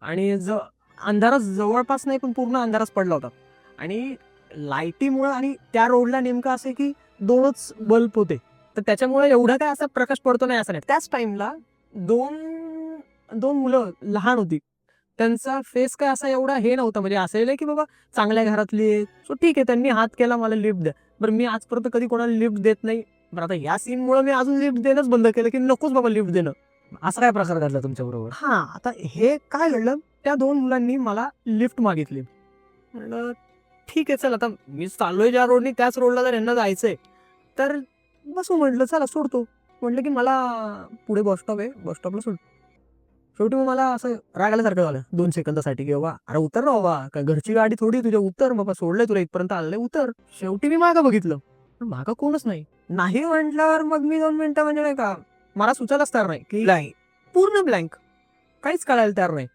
आणि अंधारच जवळपास नाही पण पूर्ण अंधारच पडला होता. आणि लाईटीमुळे आणि त्या रोडला नेमकं असं की 2च बल्ब होते, तर त्याच्यामुळे एवढा काय असा प्रकाश पडतो नाही असं नाही. त्याच टाइमला दोन मुलं लहान होती. त्यांचा फेस काय असा एवढा हे नव्हता, म्हणजे असं नाही की बाबा चांगल्या घरातली आहे. सो ठीक आहे, त्यांनी हात केला मला लिफ्ट द्या. बरं, मी आजपर्यंत कधी कोणाला लिफ्ट देत नाही. बरं, आता या सीनमुळे मी अजून लिफ्ट देणंच बंद केलं की नकोच बाबा लिफ्ट देणं. असा काय प्रकार घडला तुमच्या बरोबर? हां, आता हे काय घडलं, त्या 2 मुलांनी मला लिफ्ट मागितली. म्हणलं ठीक आहे, चल आता मी चाललोय ज्या रोडनी त्याच रोडला जर यांना जायचंय, तर बसू म्हटलं, चला सोडतो. म्हटलं की मला पुढे बस स्टॉप आहे, बस स्टॉपला सोड. शेवटी मग मला असं राग आल्यासारखं झालं 2 सेकंदासाठी की बाबा, अरे उतर ना बाबा, काय घरची गाडी थोडी आहे तुझ्या, उतर बाबा, सोडलंय तुला इथपर्यंत आलंय, उतर. शेवटी मी मागं बघितलं, पण मागं कोणच नाही. नाही म्हटल्यावर मग मी 2 मिनिटं म्हणजे नाही का, मला सुचायलाच तयार नाही की नाही, पूर्ण ब्लँक, काहीच कळायला तयार नाही.